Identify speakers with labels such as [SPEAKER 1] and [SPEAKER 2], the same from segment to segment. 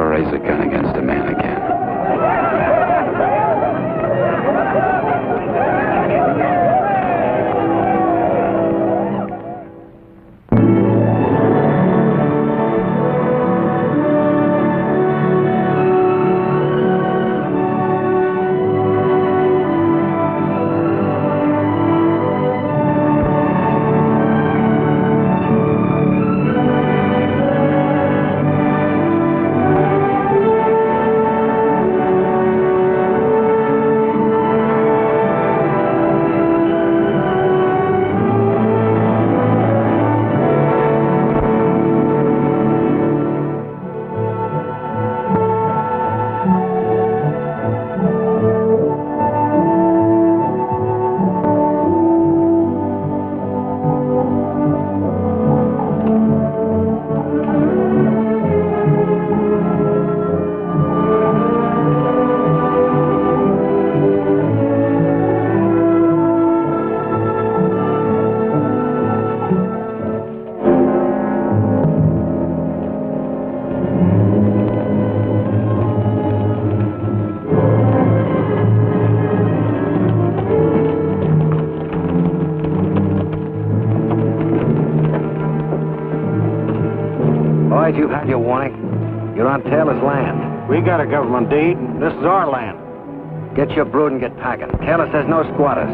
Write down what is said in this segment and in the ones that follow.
[SPEAKER 1] never raise a gun against a man again.
[SPEAKER 2] You've had your warning. You're on Taylor's land.
[SPEAKER 3] We got a government deed. This is our land.
[SPEAKER 2] Get your brood and get packing. Taylor says no squatters.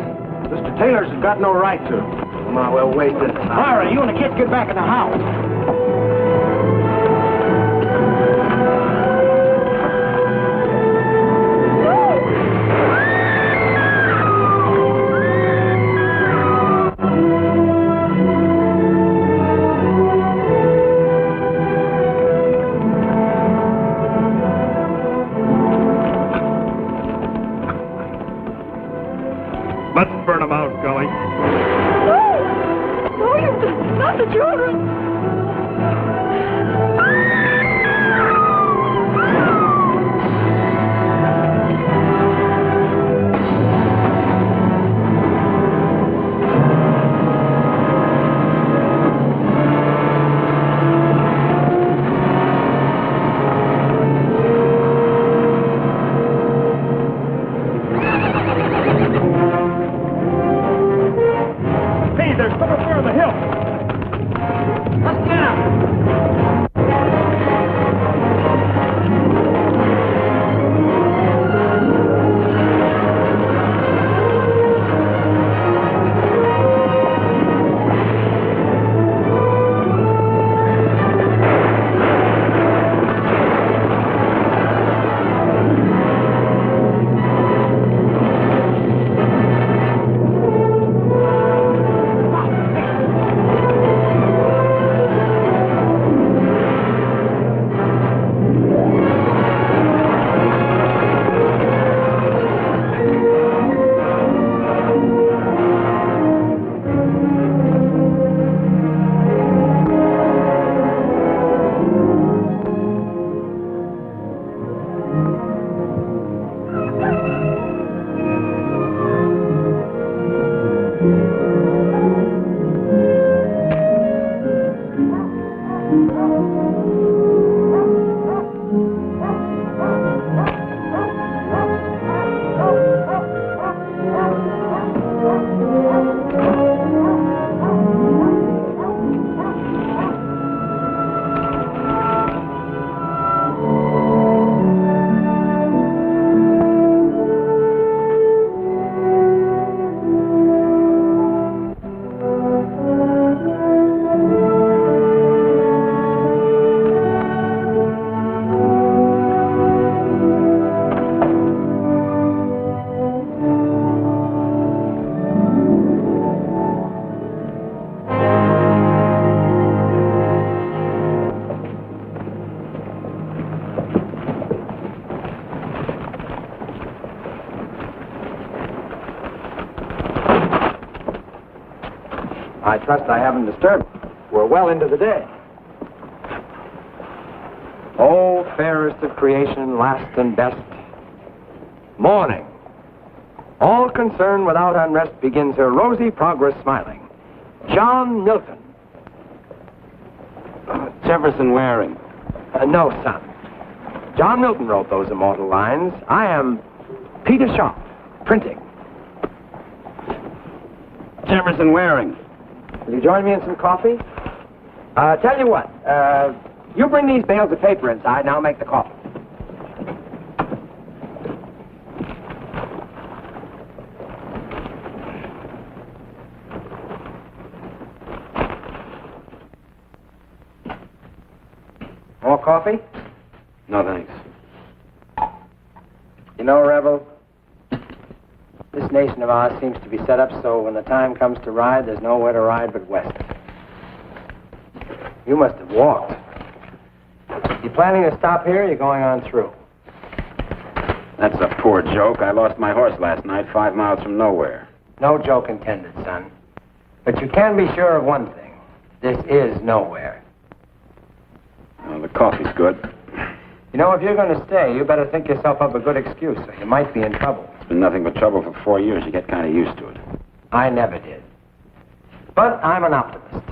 [SPEAKER 3] Mr. Taylor's got no right to.
[SPEAKER 2] Come on, we're wasting time.
[SPEAKER 3] Myra, you and the kids get back in the house.
[SPEAKER 4] Let's burn them out, Gully.
[SPEAKER 5] No, not the children.
[SPEAKER 2] I trust I haven't disturbed. We're well into the day. Oh, fairest of creation, last and best. Morning. All concern without unrest begins her rosy progress smiling. John Milton.
[SPEAKER 1] Jefferson Waring.
[SPEAKER 2] No, son. John Milton wrote those immortal lines. I am Peter Sharp, printing.
[SPEAKER 3] Jefferson Waring.
[SPEAKER 2] Will you join me in some coffee? Tell you what, you bring these bales of paper inside and I'll make the coffee. More coffee?
[SPEAKER 1] No, thanks.
[SPEAKER 2] You know, Rebel, this nation of ours seems to be set up so when the time comes to ride, there's nowhere to ride but west. You must have walked. You planning to stop here or you going on through?
[SPEAKER 1] That's a poor joke. I lost my horse last night 5 miles from nowhere.
[SPEAKER 2] No joke intended, son. But you can be sure of one thing. This is nowhere.
[SPEAKER 1] Well, the coffee's good.
[SPEAKER 2] You know, if you're going to stay, you better think yourself up a good excuse, or you might be in trouble.
[SPEAKER 1] It's been nothing but trouble for 4 years. You get kind of used to it.
[SPEAKER 2] I never did. But I'm an optimist.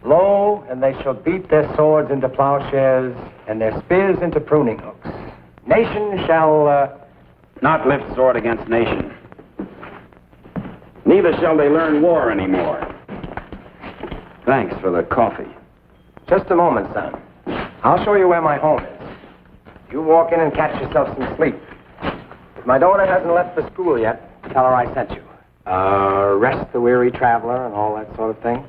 [SPEAKER 2] Lo, and they shall beat their swords into plowshares and their spears into pruning hooks. Nation shall,
[SPEAKER 1] Not lift sword against nation. Neither shall they learn war anymore. Thanks for the coffee.
[SPEAKER 2] Just a moment, son. I'll show you where my home is. You walk in and catch yourself some sleep. If my daughter hasn't left for school yet, tell her I sent you. Rest the weary traveler and all that sort of thing.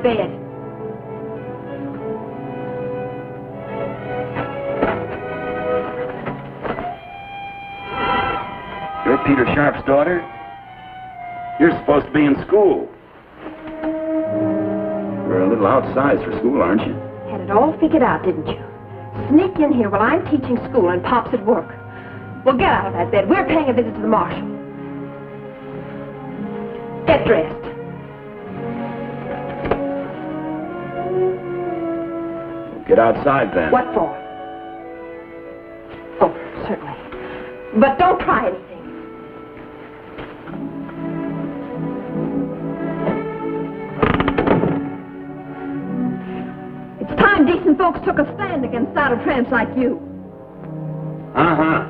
[SPEAKER 5] Bed.
[SPEAKER 1] You're Peter Sharp's daughter? You're supposed to be in school. You're a little outsized for school, aren't you?
[SPEAKER 5] Had it all figured out, didn't you? Sneak in here while I'm teaching school and Pop's at work. Well, get out of that bed. We're paying a visit to the marshal. Get dressed.
[SPEAKER 1] Get outside, then.
[SPEAKER 5] What for? Oh, certainly. But don't try anything. It's time decent folks took a stand against saddle tramps like you.
[SPEAKER 1] Uh-huh.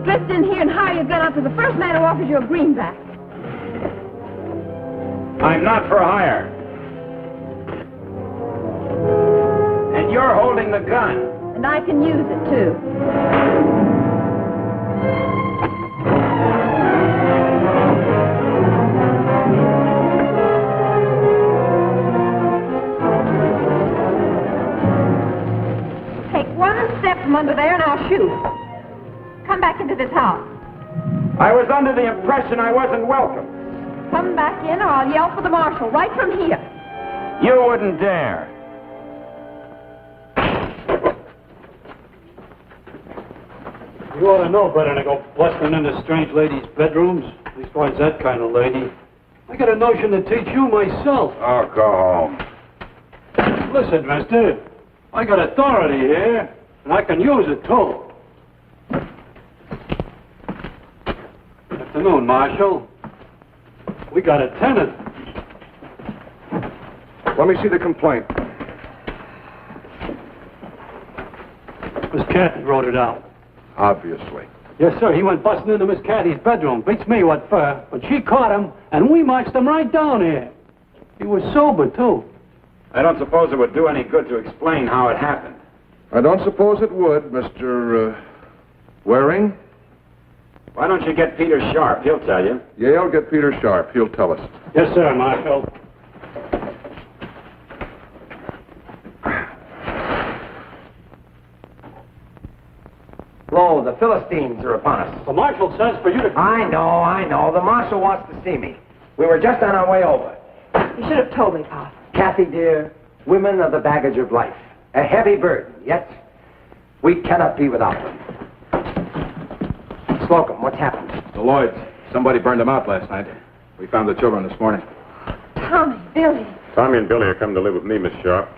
[SPEAKER 5] Drift in here and hire your gun out to the first man who offers you a greenback.
[SPEAKER 1] I'm not for hire. And you're holding the gun.
[SPEAKER 5] And I can use it, too. Take one step from under there and I'll shoot. Come back into this house.
[SPEAKER 1] I was under the impression I wasn't welcome.
[SPEAKER 5] Come back in or I'll yell for the marshal right from here.
[SPEAKER 1] You wouldn't dare.
[SPEAKER 3] You ought to know better than to go blustering into strange ladies' bedrooms. Leastwise, that kind of lady. I got a notion to teach you myself.
[SPEAKER 1] Oh, go home.
[SPEAKER 3] Listen, mister, I got authority here, and I can use it, too. Afternoon, Marshal. We got a tenant.
[SPEAKER 2] Let me see the complaint.
[SPEAKER 3] Miss Cathy wrote it out.
[SPEAKER 4] Obviously.
[SPEAKER 3] Yes, sir. He went busting into Miss Cathy's bedroom. Beats me what for. But she caught him, and we marched him right down here. He was sober, too.
[SPEAKER 1] I don't suppose it would do any good to explain how it happened.
[SPEAKER 4] I don't suppose it would, Mr. Waring.
[SPEAKER 1] Why don't you get Peter Sharp? He'll tell you.
[SPEAKER 4] Yale, get Peter Sharp. He'll tell us.
[SPEAKER 3] Yes, sir, Marshal.
[SPEAKER 2] Lo, the Philistines are upon us.
[SPEAKER 3] The Marshal says for you to...
[SPEAKER 2] I know. The Marshal wants to see me. We were just on our way over.
[SPEAKER 5] You should have told me, Pop.
[SPEAKER 2] Kathy, dear, women are the baggage of life. A heavy burden, yet we cannot be without them. Slocum, what's happened?
[SPEAKER 6] The Lloyds. Somebody burned them out last night. We found the children this morning.
[SPEAKER 5] Tommy, Billy.
[SPEAKER 7] Tommy and Billy are coming to live with me, Miss Sharp.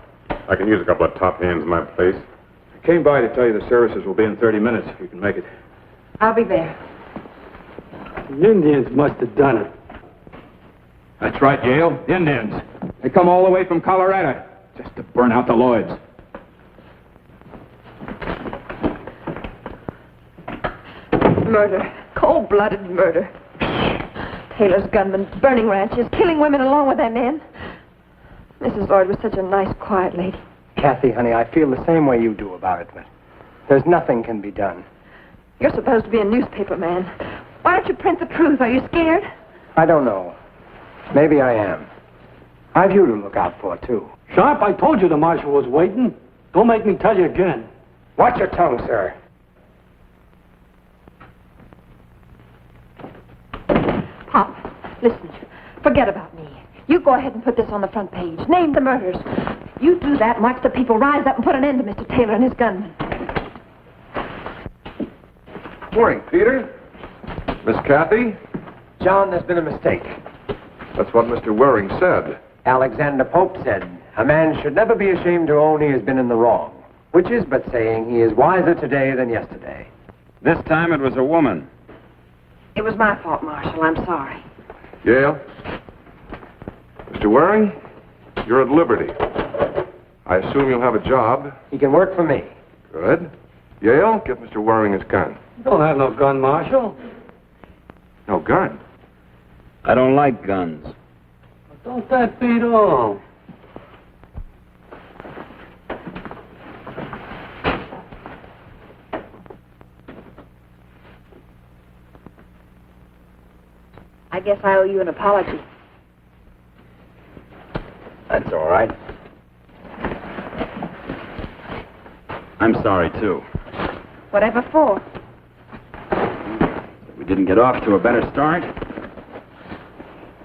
[SPEAKER 7] I can use a couple of top hands in my place.
[SPEAKER 6] I came by to tell you the services will be in 30 minutes, if you can make it.
[SPEAKER 5] I'll be there.
[SPEAKER 3] The Indians must have done it.
[SPEAKER 6] That's right, Yale. Indians. They come all the way from Colorado just to burn out the Lloyds.
[SPEAKER 5] Murder. Cold-blooded murder. Taylor's gunmen burning ranches, killing women along with their men. Mrs. Lloyd was such a nice, quiet lady.
[SPEAKER 2] Kathy, honey, I feel the same way you do about it, but there's nothing can be done.
[SPEAKER 5] You're supposed to be a newspaper man. Why don't you print the truth? Are you scared?
[SPEAKER 2] I don't know. Maybe I am. I've you to look out for, too.
[SPEAKER 3] Sharp, I told you the Marshal was waiting. Don't make me tell you again.
[SPEAKER 2] Watch your tongue, sir.
[SPEAKER 5] Pop, listen. Forget about me. You go ahead and put this on the front page. Name the murders. You do that, and watch the people rise up and put an end to Mr. Taylor and his gunmen.
[SPEAKER 4] Morning, Peter. Miss Kathy?
[SPEAKER 2] John, there's been a mistake.
[SPEAKER 4] That's what Mr. Waring said.
[SPEAKER 2] Alexander Pope said, a man should never be ashamed to own he has been in the wrong, which is but saying he is wiser today than yesterday.
[SPEAKER 1] This time it was a woman.
[SPEAKER 5] It was my fault, Marshal. I'm sorry.
[SPEAKER 4] Yale? Mr. Waring, you're at liberty. I assume you'll have a job.
[SPEAKER 2] He can work for me.
[SPEAKER 4] Good. Yale, get Mr. Waring his gun.
[SPEAKER 3] Don't have no gun, Marshal.
[SPEAKER 4] No gun?
[SPEAKER 1] I don't like guns.
[SPEAKER 3] Don't that beat all?
[SPEAKER 5] I guess I owe you an apology.
[SPEAKER 1] That's all right. I'm sorry, too.
[SPEAKER 5] Whatever for?
[SPEAKER 1] We didn't get off to a better start.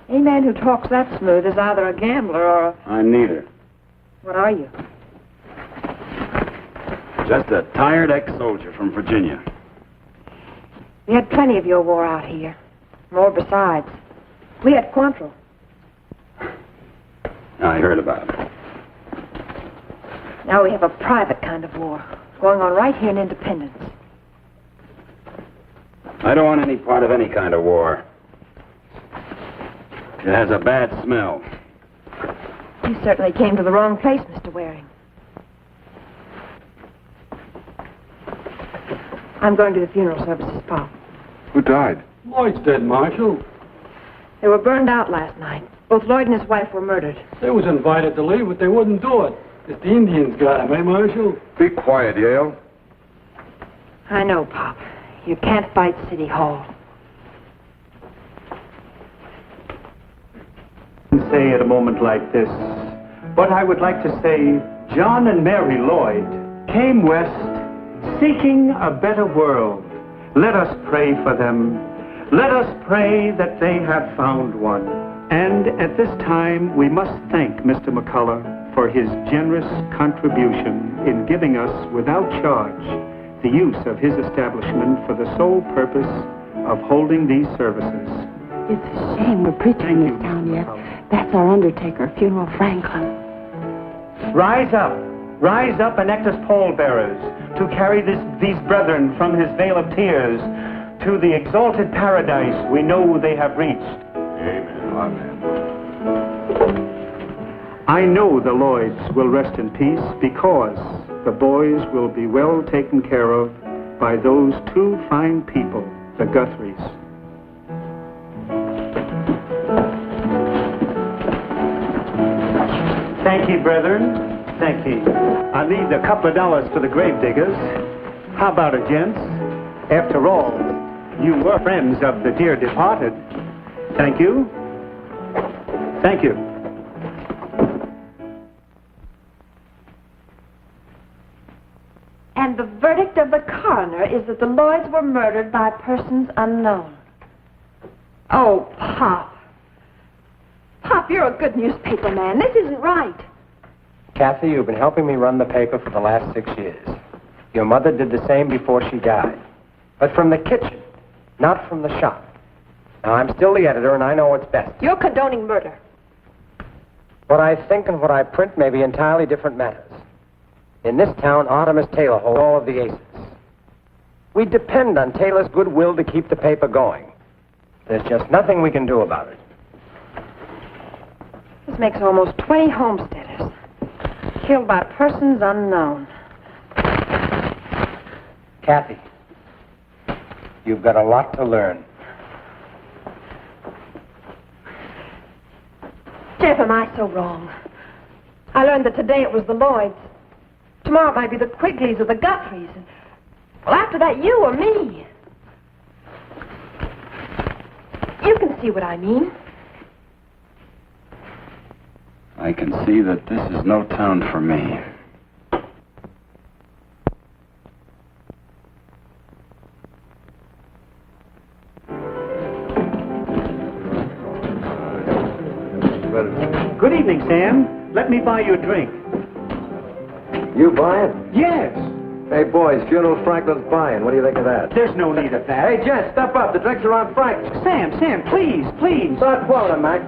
[SPEAKER 5] Any man who talks that smooth is either a gambler or a...
[SPEAKER 1] I'm neither.
[SPEAKER 5] What are you?
[SPEAKER 1] Just a tired ex-soldier from Virginia.
[SPEAKER 5] We had plenty of your war out here. More besides. We had Quantrill.
[SPEAKER 1] I heard about it.
[SPEAKER 5] Now we have a private kind of war going on right here in Independence.
[SPEAKER 1] I don't want any part of any kind of war. It has a bad smell.
[SPEAKER 5] You certainly came to the wrong place, Mr. Waring. I'm going to the funeral services, Pop.
[SPEAKER 4] Who died?
[SPEAKER 3] Lloyd's dead, Marshal.
[SPEAKER 5] They were burned out last night. Both Lloyd and his wife were murdered.
[SPEAKER 3] They was invited to leave, but they wouldn't do it. It's the Indians got him, eh, Marshal?
[SPEAKER 4] Be quiet, Yale.
[SPEAKER 5] I know, Pop. You can't fight City Hall.
[SPEAKER 8] Say at a moment like this, but I would like to say John and Mary Lloyd came west seeking a better world. Let us pray for them. Let us pray that they have found one. And at this time, we must thank Mr. McCullough for his generous contribution in giving us, without charge, the use of his establishment for the sole purpose of holding these services.
[SPEAKER 9] It's a shame we're preaching in this town yet. That's our undertaker, Funeral Franklin.
[SPEAKER 8] Rise up and act as pallbearers to carry these brethren from his vale of tears to the exalted paradise we know they have reached.
[SPEAKER 4] Amen. Amen.
[SPEAKER 8] I know the Lloyds will rest in peace because the boys will be well taken care of by those two fine people, the Guthries. Thank ye, brethren. Thank ye. I need a couple of dollars for the grave diggers. How about it, gents? After all, you were friends of the dear departed. Thank you. Thank you.
[SPEAKER 5] And the verdict of the coroner is that the Lloyds were murdered by persons unknown. Oh, Pop. Pop, you're a good newspaper man. This isn't right.
[SPEAKER 2] Kathy, you've been helping me run the paper for the last 6 years. Your mother did the same before she died. But from the kitchen, not from the shop. Now, I'm still the editor, and I know what's best.
[SPEAKER 5] You're condoning murder.
[SPEAKER 2] What I think and what I print may be entirely different matters. In this town, Artemis Taylor holds all of the aces. We depend on Taylor's goodwill to keep the paper going. There's just nothing we can do about it.
[SPEAKER 5] This makes almost 20 homesteaders killed by persons unknown.
[SPEAKER 2] Kathy, you've got a lot to learn.
[SPEAKER 5] Jeff, am I so wrong? I learned that today it was the Lloyds. Tomorrow it might be the Quigleys or the Guthries. And, well, after that, you or me. You can see what I mean.
[SPEAKER 1] I can see that this is no town for me.
[SPEAKER 8] Good evening, Sam. Let me buy you a drink.
[SPEAKER 2] You buying?
[SPEAKER 8] Yes.
[SPEAKER 2] Hey, boys, Funeral Franklin's buying. What do you think of that?
[SPEAKER 8] There's no need of that.
[SPEAKER 2] Hey, Jen, step up. The drinks are on Franklin.
[SPEAKER 8] Sam, please, please.
[SPEAKER 2] Start quoting, Mac.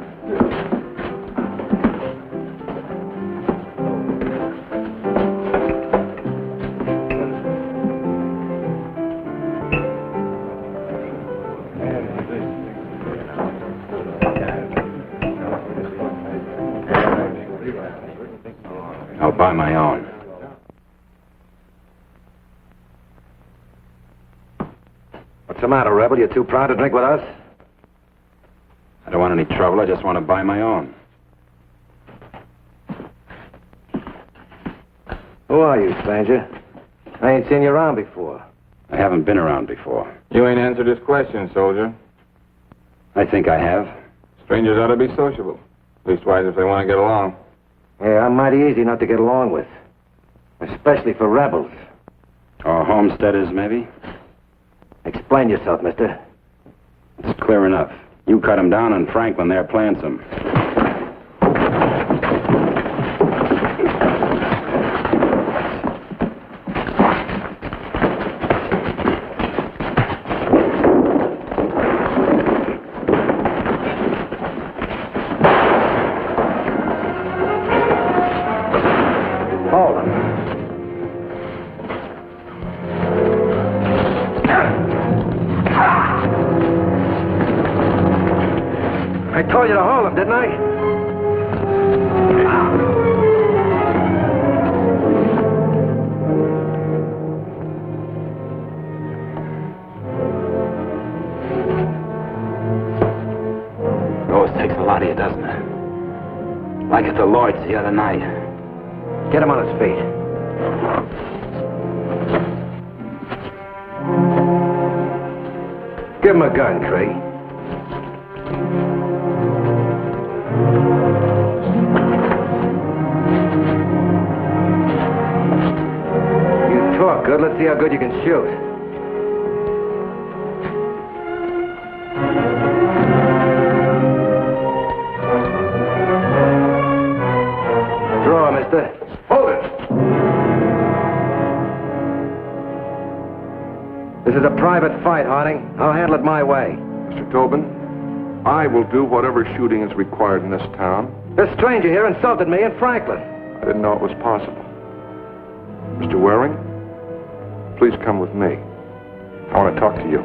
[SPEAKER 1] I'll buy my own.
[SPEAKER 2] What's the matter, Rebel? You too proud to drink with us?
[SPEAKER 1] I don't want any trouble. I just want to buy my own.
[SPEAKER 2] Who are you, stranger? I ain't seen you around before.
[SPEAKER 1] I haven't been around before.
[SPEAKER 6] You ain't answered his question, soldier.
[SPEAKER 1] I think I have.
[SPEAKER 6] Strangers ought to be sociable. Leastwise, if they want to get along.
[SPEAKER 2] Yeah, I'm mighty easy not to get along with. Especially for rebels.
[SPEAKER 1] Or homesteaders, maybe?
[SPEAKER 2] Explain yourself, mister.
[SPEAKER 1] It's clear enough. You cut them down, and Franklin there plants them.
[SPEAKER 2] I told you to hold him, didn't I?
[SPEAKER 1] It always takes a lot of you, doesn't it? Like at the Lloyds the other night.
[SPEAKER 2] Get him on his feet. Give him a gun, Tree. You talk good. Let's see how good you can shoot. Draw, mister. Hold it. This is a private fight, Harding. I'll handle it my way.
[SPEAKER 4] Mr. Tobin, I will do whatever shooting is required in this town.
[SPEAKER 2] This stranger here insulted me in Franklin.
[SPEAKER 4] I didn't know it was possible. Mr. Waring, please come with me. I want to talk to you.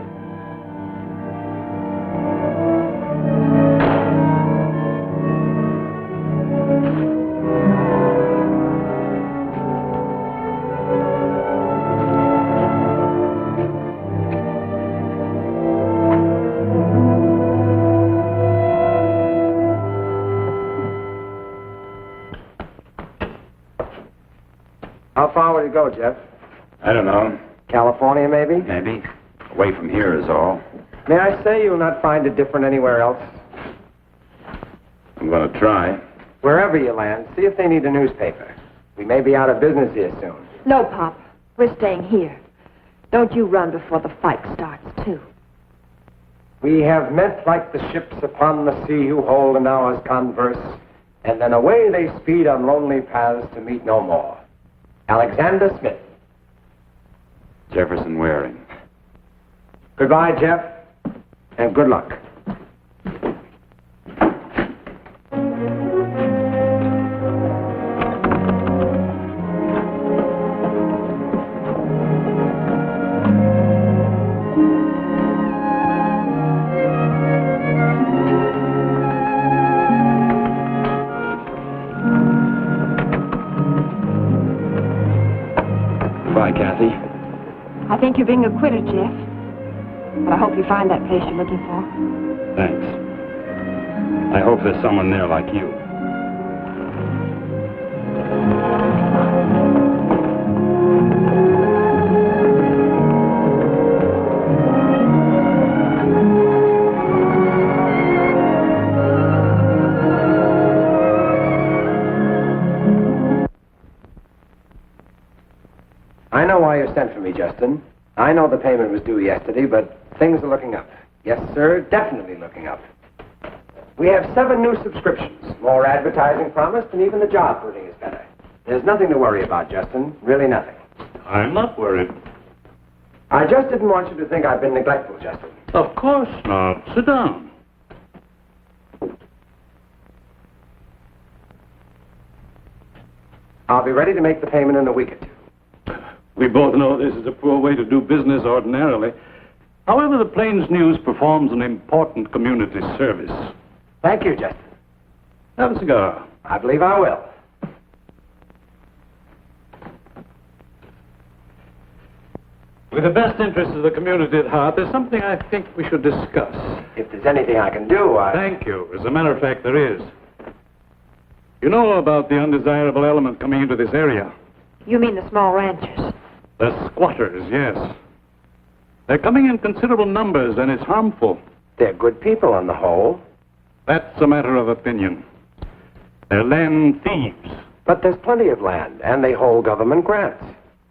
[SPEAKER 2] How far would it go, Jeff?
[SPEAKER 1] I don't know.
[SPEAKER 2] California, maybe?
[SPEAKER 1] Maybe. Away from here is all.
[SPEAKER 2] May I say you'll not find it different anywhere else?
[SPEAKER 1] I'm going to try.
[SPEAKER 2] Wherever you land, see if they need a newspaper. We may be out of business here soon.
[SPEAKER 5] No, Pop. We're staying here. Don't you run before the fight starts, too.
[SPEAKER 2] We have met like the ships upon the sea who hold an hour's converse, and then away they speed on lonely paths to meet no more. Alexander Smith.
[SPEAKER 1] Jefferson Waring.
[SPEAKER 2] Goodbye, Jeff, and good luck.
[SPEAKER 1] Goodbye, Kathy.
[SPEAKER 9] I think you're being acquitted, Jeff. But I hope you find that place you're looking for.
[SPEAKER 1] Thanks. I hope there's someone there like you.
[SPEAKER 2] I know why you sent for me, Justin. I know the payment was due yesterday, but things are looking up. Yes, sir, definitely looking up. We have 7 new subscriptions, more advertising promised, and even the job footing is better. There's nothing to worry about, Justin. Really nothing.
[SPEAKER 3] I'm not worried.
[SPEAKER 2] I just didn't want you to think I've been neglectful, Justin.
[SPEAKER 3] Of course not. Sit down.
[SPEAKER 2] I'll be ready to make the payment in a week or 2.
[SPEAKER 3] We both know this is a poor way to do business ordinarily. However, the Plains News performs an important community service.
[SPEAKER 2] Thank you, Justin.
[SPEAKER 3] Have a cigar.
[SPEAKER 2] I believe I will.
[SPEAKER 3] With the best interests of the community at heart, there's something I think we should discuss.
[SPEAKER 2] If there's anything I can do,
[SPEAKER 3] Thank you. As a matter of fact, there is. You know about the undesirable element coming into this area?
[SPEAKER 5] You mean the small ranchers?
[SPEAKER 3] The squatters, yes. They're coming in considerable numbers, and it's harmful.
[SPEAKER 2] They're good people on the whole.
[SPEAKER 3] That's a matter of opinion. They're land thieves.
[SPEAKER 2] But there's plenty of land, and they hold government grants.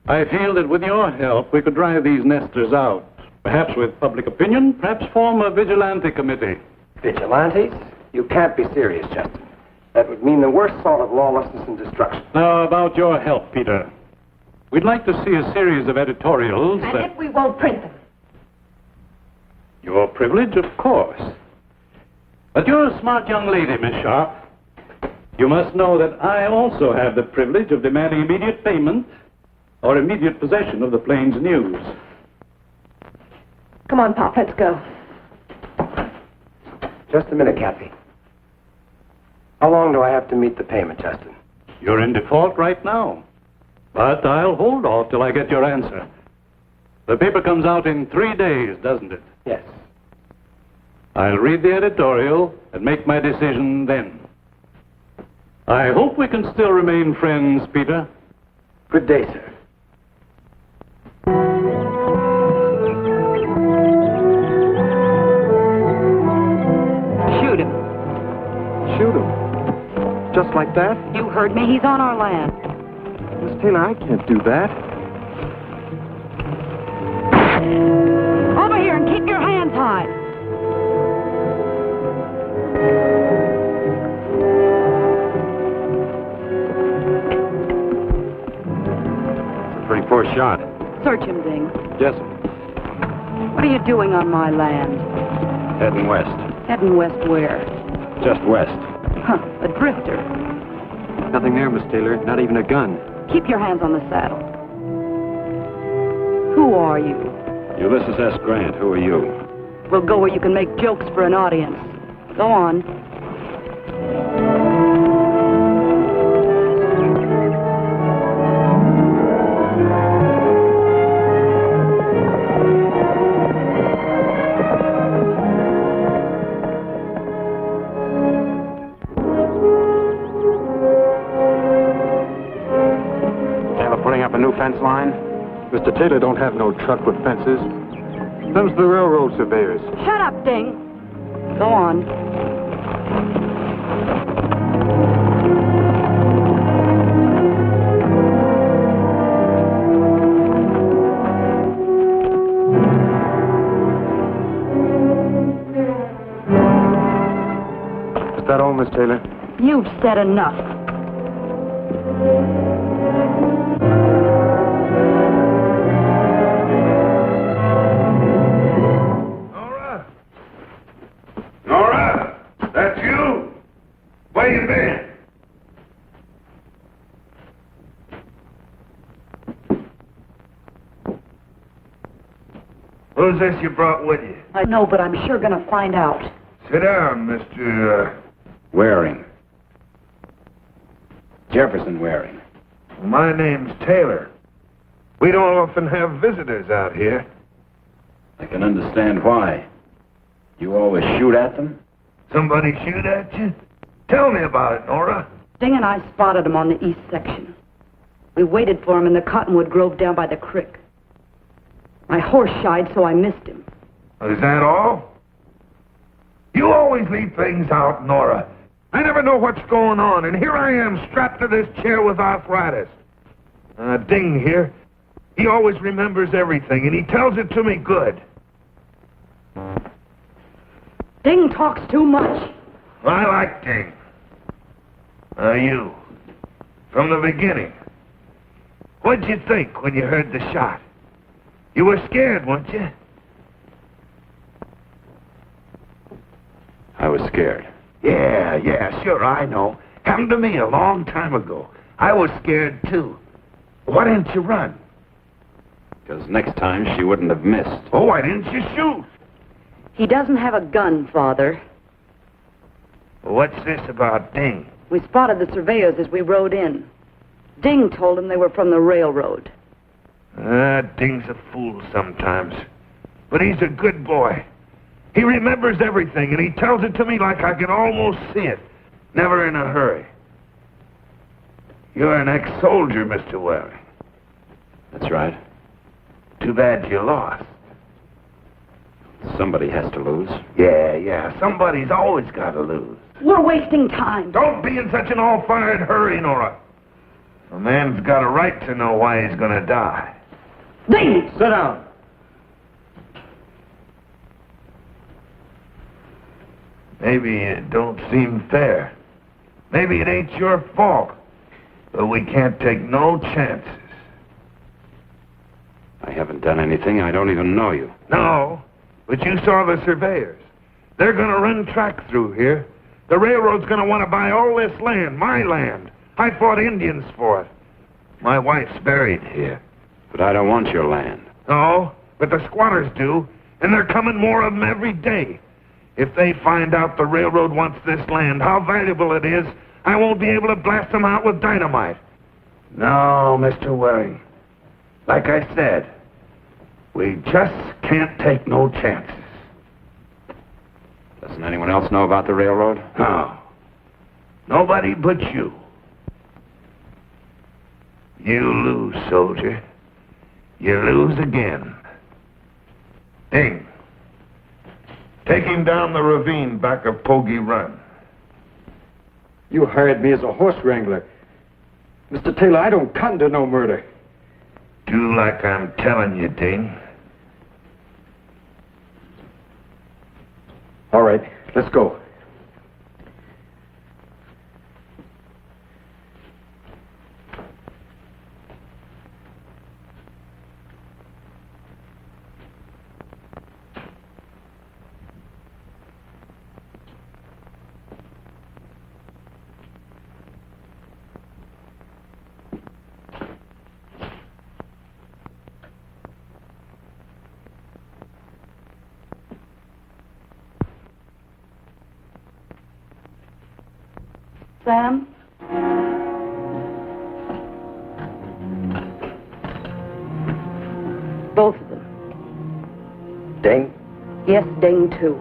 [SPEAKER 3] I feel that with your help, we could drive these nesters out. Perhaps with public opinion, perhaps form a vigilante committee.
[SPEAKER 2] Vigilantes? You can't be serious, Justin. That would mean the worst sort of lawlessness and destruction.
[SPEAKER 3] Now, about your help, Peter. We'd like to see a series of editorials
[SPEAKER 5] And
[SPEAKER 3] that...
[SPEAKER 5] if we won't print them?
[SPEAKER 3] Your privilege, of course. But you're a smart young lady, Miss Sharp. You must know that I also have the privilege of demanding immediate payment or immediate possession of the Plains News.
[SPEAKER 5] Come on, Pop, let's go.
[SPEAKER 2] Just a minute, Kathy. How long do I have to meet the payment, Justin?
[SPEAKER 3] You're in default right now. But I'll hold off till I get your answer. The paper comes out in 3 days, doesn't it?
[SPEAKER 2] Yes.
[SPEAKER 3] I'll read the editorial and make my decision then. I hope we can still remain friends, Peter.
[SPEAKER 2] Good day, sir.
[SPEAKER 9] Shoot him.
[SPEAKER 4] Shoot him. Just like that?
[SPEAKER 9] You heard me. He's on our land.
[SPEAKER 4] Miss Taylor, I can't do that.
[SPEAKER 9] Over here and keep your hands high.
[SPEAKER 1] Pretty poor shot.
[SPEAKER 9] Search him, Ding.
[SPEAKER 1] Yes,
[SPEAKER 9] What are you doing on my land?
[SPEAKER 1] heading west.
[SPEAKER 9] Heading west where?
[SPEAKER 1] Just west.
[SPEAKER 9] Huh, a drifter.
[SPEAKER 2] Nothing there, Miss Taylor. Not even a gun.
[SPEAKER 9] Keep your hands on the saddle. Who are you?
[SPEAKER 1] Ulysses S. Grant, who are you?
[SPEAKER 9] We'll go where you can make jokes for an audience. Go on.
[SPEAKER 1] Putting up a new fence line?
[SPEAKER 10] Mr. Taylor don't have no truck with fences. Them's the railroad surveyors.
[SPEAKER 9] Shut up, Ding. Go on.
[SPEAKER 10] Is that all, Miss Taylor?
[SPEAKER 9] You've said enough.
[SPEAKER 4] Nora, that's you? Where you been? Who's this you brought with you?
[SPEAKER 9] I know, but I'm sure gonna find out.
[SPEAKER 4] Sit down, Mr.
[SPEAKER 1] Waring. Jefferson Waring.
[SPEAKER 4] My name's Taylor. We don't often have visitors out here.
[SPEAKER 1] I can understand why. You always shoot at them?
[SPEAKER 4] Somebody shoot at you? Tell me about it, Nora.
[SPEAKER 9] Ding and I spotted him on the east section. We waited for him in the cottonwood grove down by the creek. My horse shied, so I missed him.
[SPEAKER 4] Is that all? You always leave things out, Nora. I never know what's going on, and here I am strapped to this chair with arthritis. Ding here, he always remembers everything, and he tells it to me good.
[SPEAKER 9] Ding talks too much.
[SPEAKER 4] I like Ding. You, from the beginning, what'd you think when you heard the shot? You were scared, weren't you?
[SPEAKER 1] I was scared.
[SPEAKER 4] Yeah, sure, I know. Happened to me a long time ago. I was scared, too. Why didn't you run?
[SPEAKER 1] Because next time she wouldn't have missed.
[SPEAKER 4] Oh, why didn't you shoot?
[SPEAKER 9] He doesn't have a gun, Father.
[SPEAKER 4] What's this about Ding?
[SPEAKER 9] We spotted the surveyors as we rode in. Ding told him they were from the railroad.
[SPEAKER 4] Ding's a fool sometimes. But he's a good boy. He remembers everything, and he tells it to me like I can almost see it. Never in a hurry. You're an ex-soldier, Mr. Waring.
[SPEAKER 1] That's right.
[SPEAKER 4] Too bad you lost.
[SPEAKER 1] Somebody has to lose.
[SPEAKER 4] Yeah. Somebody's always got to lose.
[SPEAKER 9] We're wasting time.
[SPEAKER 4] Don't be in such an all-fired hurry, Nora. A man's got a right to know why he's gonna die.
[SPEAKER 9] Ding!
[SPEAKER 10] Sit down.
[SPEAKER 4] Maybe it don't seem fair. Maybe it ain't your fault. But we can't take no chances.
[SPEAKER 1] I haven't done anything. I don't even know you.
[SPEAKER 4] No, but you saw the surveyors. They're gonna run track through here. The railroad's gonna want to buy all this land, my land. I fought Indians for it. My wife's buried here.
[SPEAKER 1] But I don't want your land.
[SPEAKER 4] No, but the squatters do, and they're coming more of them every day. If they find out the railroad wants this land, how valuable it is, I won't be able to blast them out with dynamite. No, Mr. Waring. Like I said, we just can't take no chances.
[SPEAKER 1] Doesn't anyone else know about the railroad?
[SPEAKER 4] No. Nobody but you. You lose, soldier. You lose again. Ding. Take him down the ravine back of Pogey Run.
[SPEAKER 10] You hired me as a horse wrangler. Mr. Taylor, I don't cotton to no murder.
[SPEAKER 4] Do like I'm telling you, Ding.
[SPEAKER 10] All right, let's go.
[SPEAKER 9] Sam? Both of them.
[SPEAKER 2] Ding?
[SPEAKER 9] Yes, Ding, too.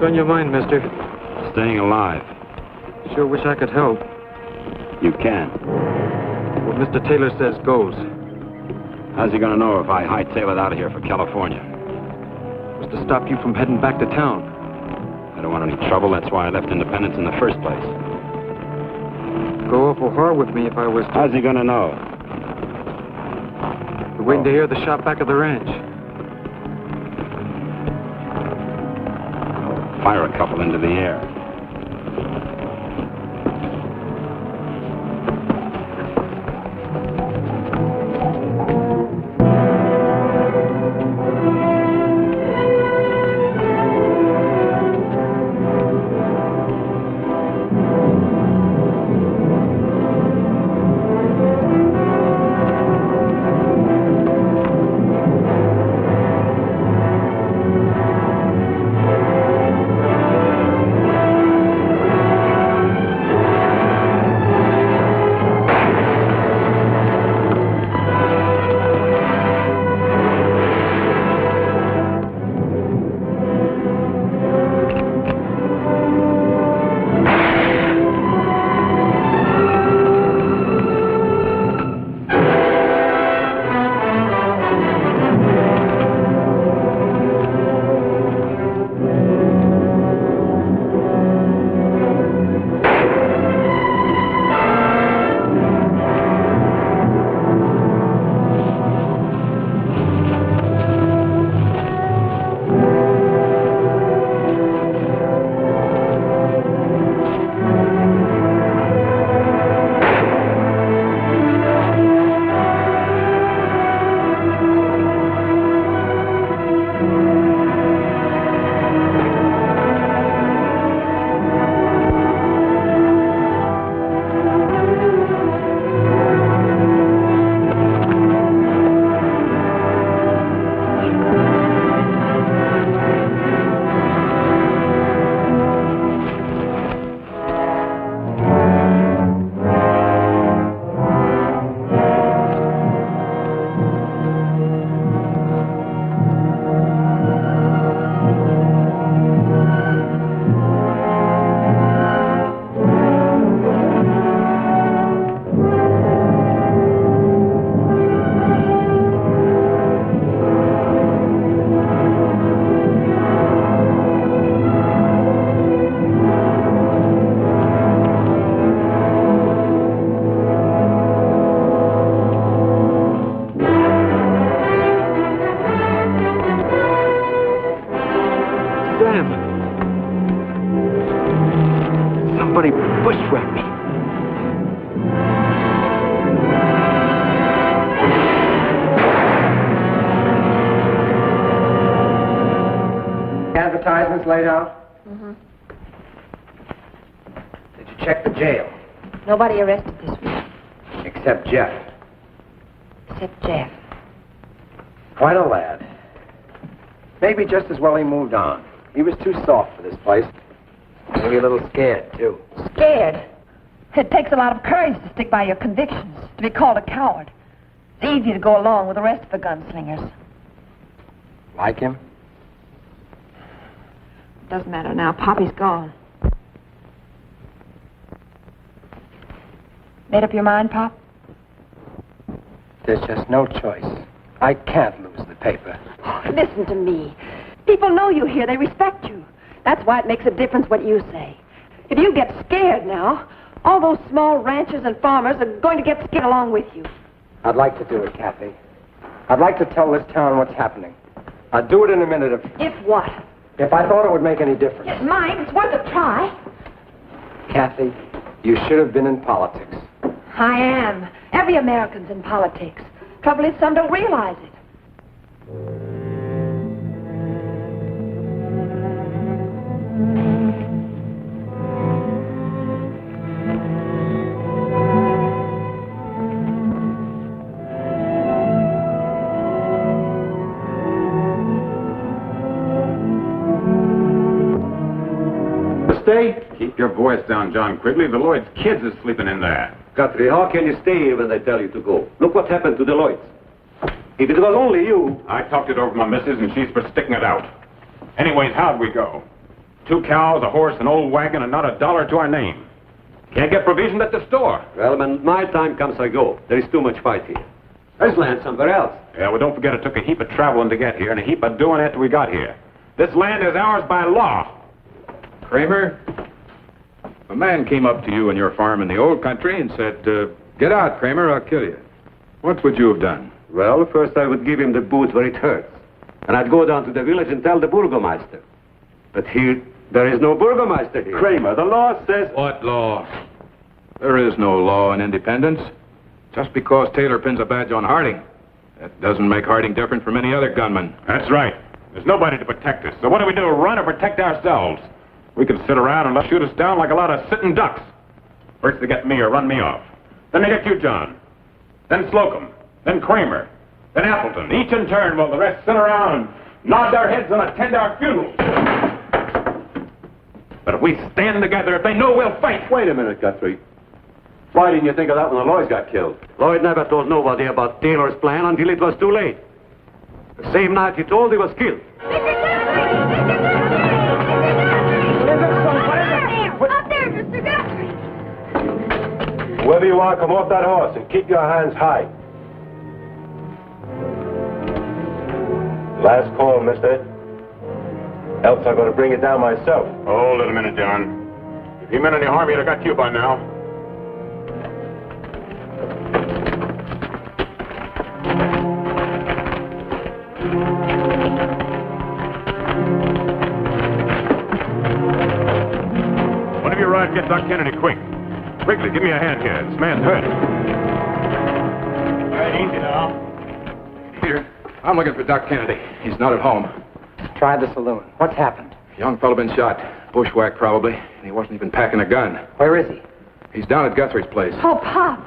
[SPEAKER 10] on your mind, mister?
[SPEAKER 1] Staying alive.
[SPEAKER 10] Sure wish I could help.
[SPEAKER 1] You can.
[SPEAKER 10] What Mr. Taylor says goes.
[SPEAKER 1] How's he gonna know if I hightail it out of here for California?
[SPEAKER 10] Was to stop you from heading back to town.
[SPEAKER 1] I don't want any trouble. That's why I left Independence in the first place.
[SPEAKER 10] Go awful hard with me if I was to.
[SPEAKER 1] How's he gonna know?
[SPEAKER 10] We're waiting to hear the shot back of the ranch.
[SPEAKER 1] Fire a couple into the air.
[SPEAKER 2] Somebody bushwhacked me. Advertisements laid out?
[SPEAKER 5] Mm-hmm.
[SPEAKER 2] Did you check the jail?
[SPEAKER 5] Nobody arrested this week.
[SPEAKER 2] Except Jeff.
[SPEAKER 5] Except Jeff.
[SPEAKER 2] Quite a lad. Maybe just as well he moved on. He was too soft for this place. Maybe a little scared, too.
[SPEAKER 5] Scared? It takes a lot of courage to stick by your convictions, to be called a coward. It's easy to go along with the rest of the gunslingers.
[SPEAKER 2] Like him?
[SPEAKER 5] Doesn't matter now. Poppy's gone. Made up your mind, Pop?
[SPEAKER 2] There's just no choice. I can't lose the paper.
[SPEAKER 5] Oh, listen to me. People know you here. They respect you. That's why it makes a difference what you say. If you get scared now, all those small ranchers and farmers are going to get scared along with you.
[SPEAKER 2] I'd like to do it, Kathy. I'd like to tell this town what's happening. I'd do it in a minute
[SPEAKER 5] If what?
[SPEAKER 2] if I thought it would make any difference.
[SPEAKER 5] It's mine. It's worth a try.
[SPEAKER 2] Kathy, you should have been in politics.
[SPEAKER 5] I am. Every American's in politics. Trouble is, some don't realize it.
[SPEAKER 7] Stay? Keep your voice down, John Quigley. The Lloyd's kids is sleeping in there.
[SPEAKER 11] Guthrie, how can you stay here when they tell you to go? Look what happened to the Lloyds. If it was only you...
[SPEAKER 7] I talked it over with my missus, and she's for sticking it out. Anyways, how'd we go? 2 cows, a horse, an old wagon, and not a dollar to our name. Can't get provisions at the store.
[SPEAKER 11] Well, when my time comes, I go. There is too much fight here. There's land somewhere else.
[SPEAKER 7] Yeah, well, don't forget it took a heap of traveling to get here and a heap of doing after we got here. This land is ours by law.
[SPEAKER 6] Kramer, a man came up to you on your farm in the old country and said, get out, Kramer, I'll kill you. What would you have done?
[SPEAKER 11] Well, first I would give him the boots where it hurts. And I'd go down to the village and tell the burgomaster. But here, there is no burgomaster here.
[SPEAKER 7] Kramer, the law says...
[SPEAKER 6] What law? There is no law in Independence. Just because Taylor pins a badge on Harding, that doesn't make Harding different from any other gunman.
[SPEAKER 7] That's right. There's nobody to protect us. So what do? Run or protect ourselves? We can sit around and let shoot us down like a lot of sitting ducks. First they get me or run me off. Then they get you, John. Then Slocum. Then Kramer. Then Appleton. Each in turn while the rest sit around and nod their heads and attend our funerals. But if we stand together, if they know we'll fight...
[SPEAKER 11] Wait a minute, Guthrie. Why didn't you think of that when the Lloyds got killed? Lloyd never told nobody about Taylor's plan until it was too late. The same night he told, he was killed.
[SPEAKER 5] Up there, Mr. Guthrie!
[SPEAKER 11] Whoever you are, come off that horse and keep your hands high. Last call, mister. Else I'm going to bring it down myself.
[SPEAKER 7] Hold it a minute, John. If you meant any harm, he'd have got you by now. One of you ride, get Doc Kennedy quick. Quickly, give me a hand here. This man's hurt.
[SPEAKER 3] All right, easy now.
[SPEAKER 6] Peter, I'm looking for Doc Kennedy. He's not at home.
[SPEAKER 2] Try the saloon. What's happened?
[SPEAKER 6] Young fellow been shot. Bushwhacked, probably. And he wasn't even packing a gun.
[SPEAKER 2] Where is he?
[SPEAKER 6] He's down at Guthrie's place.
[SPEAKER 5] Oh, Pop!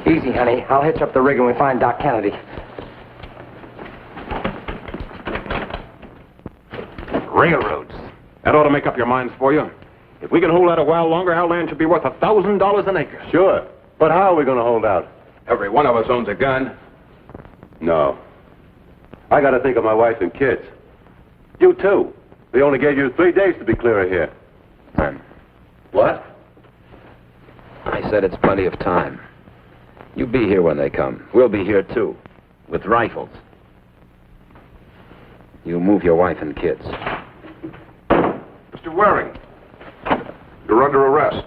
[SPEAKER 2] Easy, honey. I'll hitch up the rig when we find Doc Kennedy.
[SPEAKER 7] Railroads. That ought to make up your minds for you. If we can hold out a while longer, our land should be worth $1,000 an acre.
[SPEAKER 11] Sure. But how are we going to hold out?
[SPEAKER 6] Every one of us owns a gun.
[SPEAKER 11] No. I got to think of my wife and kids. You too. They only gave you 3 days to be clear of here.
[SPEAKER 1] Time.
[SPEAKER 11] What?
[SPEAKER 1] I said it's plenty of time. You be here when they come. We'll be here, too. With rifles. You move your wife and kids.
[SPEAKER 4] Mr. Waring, you're under arrest.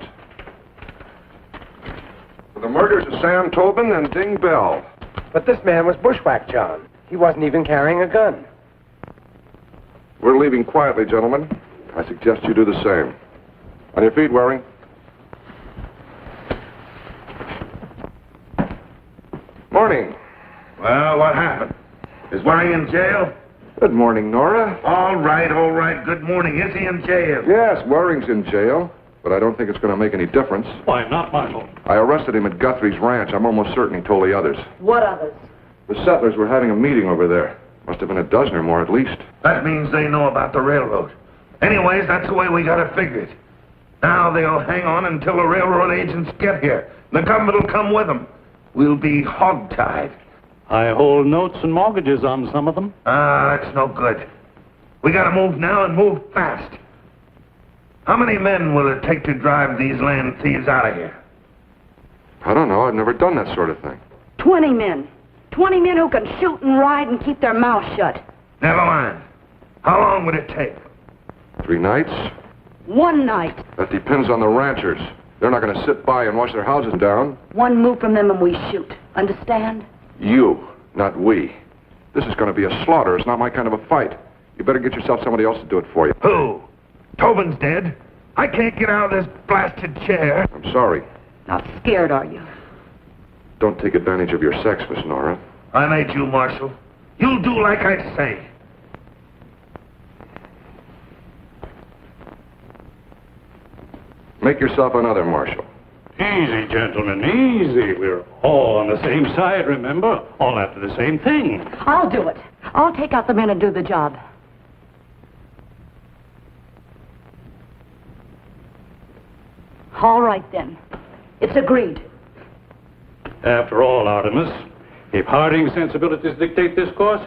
[SPEAKER 4] For the murders of Sam Tobin and Ding Bell.
[SPEAKER 2] But this man was bushwhacked, John. He wasn't even carrying a gun.
[SPEAKER 4] We're leaving quietly, gentlemen. I suggest you do the same. On your feet, Waring. Morning. Well, what happened? Is Waring in jail?
[SPEAKER 10] Good morning, Nora.
[SPEAKER 4] All right. Good morning. Is he in jail?
[SPEAKER 10] Yes, Waring's in jail, but I don't think it's going to make any difference.
[SPEAKER 3] Why not, Marshal?
[SPEAKER 10] I arrested him at Guthrie's ranch. I'm almost certain he told the others.
[SPEAKER 9] What others?
[SPEAKER 10] The settlers were having a meeting over there. Must have been a dozen or more at least.
[SPEAKER 4] That means they know about the railroad. Anyways, that's the way we got to figure it. Now they'll hang on until the railroad agents get here. The government will come with them. We'll be hogtied.
[SPEAKER 3] I hold notes and mortgages on some of them.
[SPEAKER 4] That's no good. We got to move now and move fast. How many men will it take to drive these land thieves out of here?
[SPEAKER 10] I don't know. I've never done that sort of thing.
[SPEAKER 9] 20 men. 20 men who can shoot and ride and keep their mouths shut.
[SPEAKER 4] Never mind. How long would it take?
[SPEAKER 10] 3 nights?
[SPEAKER 9] 1 night.
[SPEAKER 10] That depends on the ranchers. They're not going to sit by and watch their houses down. 1
[SPEAKER 9] move from them and we shoot. Understand?
[SPEAKER 10] You, not we. This is going to be a slaughter. It's not my kind of a fight. You better get yourself somebody else to do it for you.
[SPEAKER 4] Who? Tobin's dead. I can't get out of this blasted chair.
[SPEAKER 10] I'm sorry.
[SPEAKER 9] Not scared, are you?
[SPEAKER 10] Don't take advantage of your sex, Miss Nora.
[SPEAKER 4] I made you, Marshal. You'll do like I say.
[SPEAKER 10] Make yourself another, Marshal.
[SPEAKER 3] Easy, gentlemen, easy. We're all on the same side, remember? All after the same thing.
[SPEAKER 9] I'll do it. I'll take out the men and do the job. All right, then. It's agreed.
[SPEAKER 3] After all, Artemis, if Harding's sensibilities dictate this course,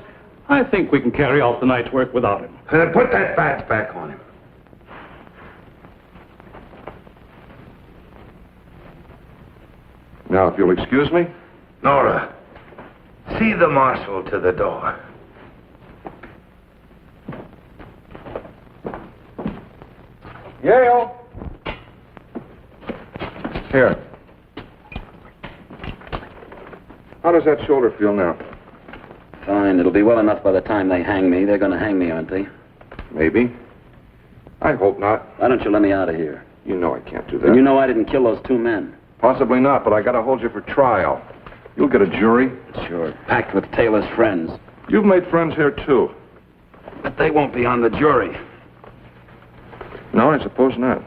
[SPEAKER 3] I think we can carry out the night's work without him.
[SPEAKER 4] Put that badge back on him.
[SPEAKER 12] Now, if you'll excuse me.
[SPEAKER 4] Nora, see the marshal to the door.
[SPEAKER 12] Yale! Here. How does that shoulder feel now?
[SPEAKER 1] Fine. It'll be well enough by the time they hang me. They're going to hang me, aren't they?
[SPEAKER 12] Maybe. I hope not.
[SPEAKER 1] Why don't you let me out of here?
[SPEAKER 12] You know I can't do that.
[SPEAKER 1] And you know I didn't kill those 2 men.
[SPEAKER 12] Possibly not, but I gotta hold you for trial. You'll get a jury.
[SPEAKER 1] Sure. Packed with Taylor's friends.
[SPEAKER 12] You've made friends here, too.
[SPEAKER 1] But they won't be on the jury.
[SPEAKER 12] No, I suppose not.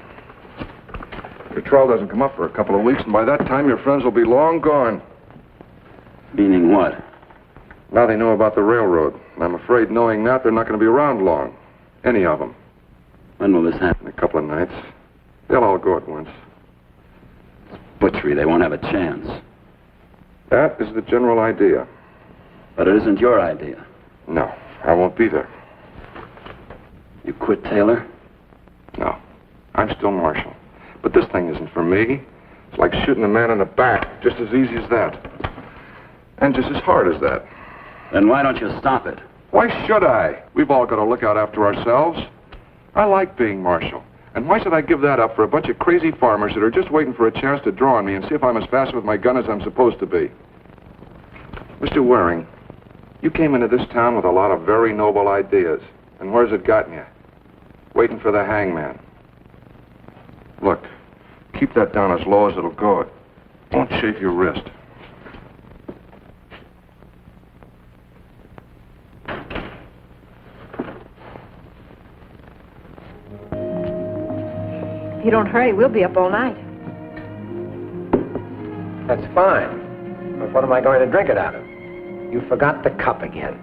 [SPEAKER 12] Your trial doesn't come up for a couple of weeks, and by that time your friends will be long gone.
[SPEAKER 1] Meaning what?
[SPEAKER 12] Now they know about the railroad, and I'm afraid knowing that, they're not going to be around long. Any of them.
[SPEAKER 1] When will this happen?
[SPEAKER 12] In a couple of nights. They'll all go at once.
[SPEAKER 1] Butchery. They won't have a chance.
[SPEAKER 12] That is the general idea.
[SPEAKER 1] But it isn't your idea.
[SPEAKER 12] No, I won't be there.
[SPEAKER 1] You quit Taylor?
[SPEAKER 12] No, I'm still marshal. But this thing isn't for me. It's like shooting a man in the back, just as easy as that. And just as hard as that.
[SPEAKER 1] Then why don't you stop it?
[SPEAKER 12] Why should I? We've all got to look out after ourselves. I like being marshal. And why should I give that up for a bunch of crazy farmers that are just waiting for a chance to draw on me and see if I'm as fast with my gun as I'm supposed to be? Mr. Waring, you came into this town with a lot of very noble ideas. And where's it gotten you? Waiting for the hangman. Look, keep that down as low as it'll go. Don't chafe your wrist.
[SPEAKER 5] If you don't hurry, we'll be up all night.
[SPEAKER 2] That's fine. But what am I going to drink it out of? You forgot the cup again.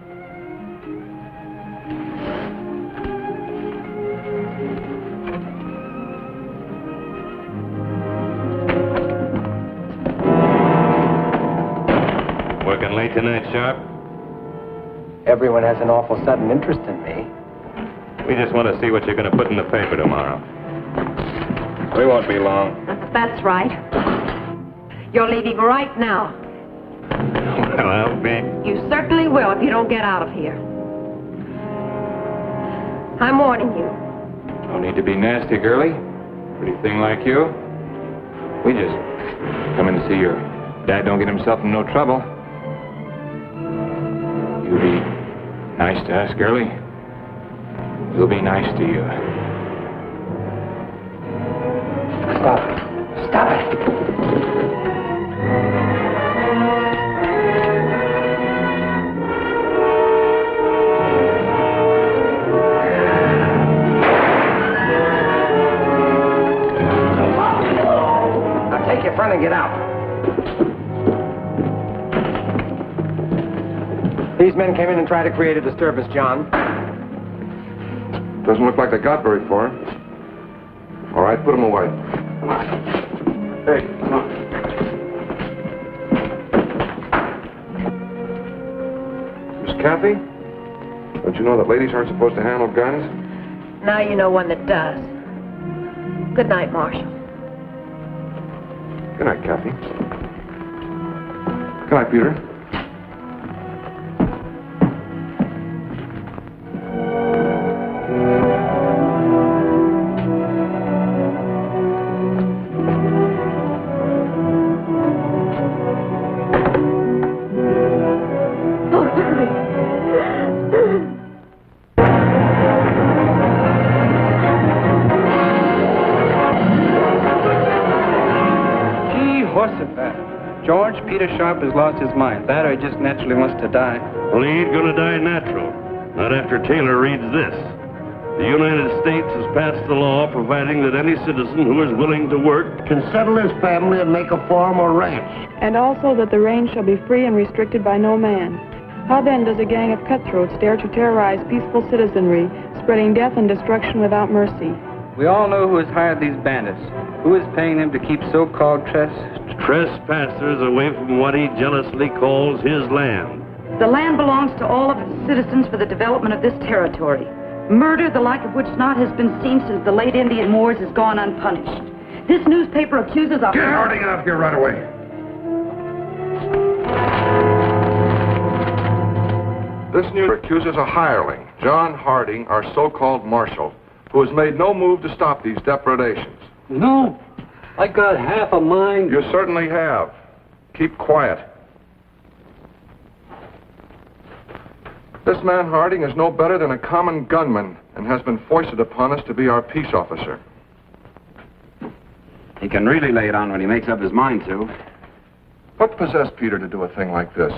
[SPEAKER 7] Working late tonight, Sharp?
[SPEAKER 2] Everyone has an awful sudden interest in me.
[SPEAKER 7] We just want to see what you're going to put in the paper tomorrow. We won't be long.
[SPEAKER 5] That's right. You're leaving right now.
[SPEAKER 7] Well, I'll be.
[SPEAKER 5] You certainly will if you don't get out of here. I'm warning you.
[SPEAKER 6] No need to be nasty, girlie. Pretty thing like you. We just come in to see your dad don't get himself in no trouble. You be nice to us, girlie. We'll be nice to you.
[SPEAKER 2] Stop it. Stop it. Now take your friend and get out. These men came in and tried to create a disturbance, John.
[SPEAKER 12] Doesn't look like they got very far. All right, put them away.
[SPEAKER 2] Come on.
[SPEAKER 12] Hey, come on. Miss Kathy? Don't you know that ladies aren't supposed to handle guns?
[SPEAKER 5] Now you know one that does. Good night, Marshal.
[SPEAKER 12] Good night, Kathy. Good night, Peter.
[SPEAKER 13] George, Peter Sharp has lost his mind. That or he just naturally wants to die.
[SPEAKER 14] Well, he ain't gonna die natural. Not after Taylor reads this. The United States has passed the law providing that any citizen who is willing to work
[SPEAKER 15] can settle his family and make a farm or ranch.
[SPEAKER 16] And also that the range shall be free and restricted by no man. How then does a gang of cutthroats dare to terrorize peaceful citizenry, spreading death and destruction without mercy?
[SPEAKER 13] We all know who has hired these bandits. Who is paying them to keep so-called
[SPEAKER 14] trespassers away from what he jealously calls his land.
[SPEAKER 9] The land belongs to all of its citizens for the development of this territory. Murder, the like of which not has been seen since the late Indian Wars, has gone unpunished. This newspaper accuses us...
[SPEAKER 4] Get Harding out here right away.
[SPEAKER 12] This news accuses a hireling, John Harding, our so-called marshal, who has made no move to stop these depredations.
[SPEAKER 11] No, I got half a mind.
[SPEAKER 12] You certainly have. Keep quiet. This man Harding is no better than a common gunman and has been foisted upon us to be our peace officer.
[SPEAKER 1] He can really lay it on when he makes up his mind to.
[SPEAKER 12] What possessed Peter to do a thing like this?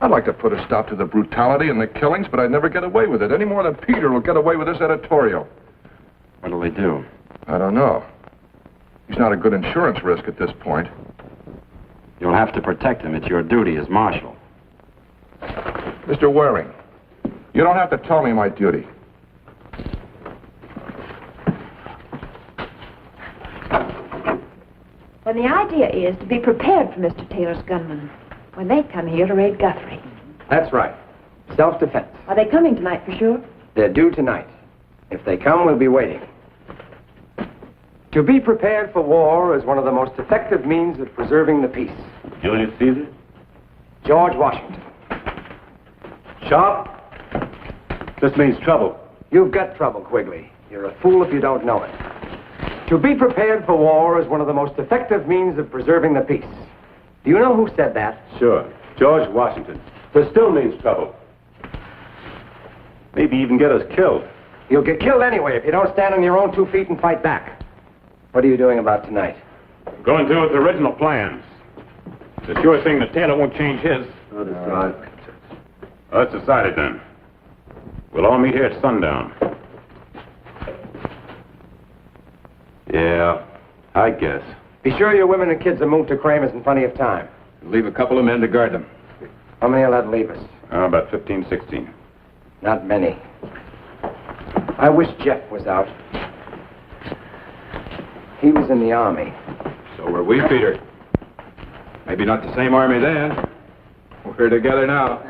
[SPEAKER 12] I'd like to put a stop to the brutality and the killings, but I'd never get away with it, any more than Peter will get away with this editorial.
[SPEAKER 1] What'll he do?
[SPEAKER 12] I don't know. He's not a good insurance risk at this point.
[SPEAKER 1] You'll have to protect him. It's your duty as marshal.
[SPEAKER 12] Mr. Waring, you don't have to tell me my duty.
[SPEAKER 5] Then the idea is to be prepared for Mr. Taylor's gunmen when they come here to raid Guthrie.
[SPEAKER 2] That's right. Self-defense.
[SPEAKER 5] Are they coming tonight for sure?
[SPEAKER 2] They're due tonight. If they come, we'll be waiting. To be prepared for war is one of the most effective means of preserving the peace.
[SPEAKER 14] Julius Caesar?
[SPEAKER 2] George Washington.
[SPEAKER 11] Sharp, this means trouble.
[SPEAKER 2] You've got trouble, Quigley. You're a fool if you don't know it. To be prepared for war is one of the most effective means of preserving the peace. Do you know who said that?
[SPEAKER 11] Sure, George Washington. This still means trouble. Maybe even get us killed.
[SPEAKER 2] You'll get killed anyway if you don't stand on your own 2 feet and fight back. What are you doing about tonight?
[SPEAKER 7] Going through with the original plans. It's a sure thing that Taylor won't change his.
[SPEAKER 11] Oh, that's right.
[SPEAKER 7] Well, that's decided then. We'll all meet here at sundown.
[SPEAKER 11] Yeah, I guess.
[SPEAKER 2] Be sure your women and kids are moved to Kramer's in plenty of time.
[SPEAKER 1] Leave a couple of men to guard them.
[SPEAKER 2] How many will that leave us?
[SPEAKER 7] About 15, 16.
[SPEAKER 2] Not many. I wish Jeff was out. He was in the army.
[SPEAKER 1] So were we, Peter. Maybe not the same army then. We're together now.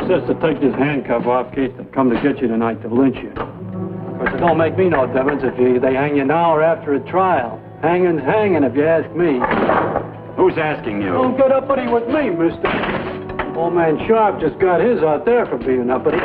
[SPEAKER 8] Says to take this handcuff off in case they come to get you tonight to lynch you. Of course, it don't make me no difference if they hang you now or after a trial. Hanging's hanging, if you ask me.
[SPEAKER 1] Who's asking you?
[SPEAKER 8] Don't get uppity with me, mister. Old man Sharp just got his out there for being uppity.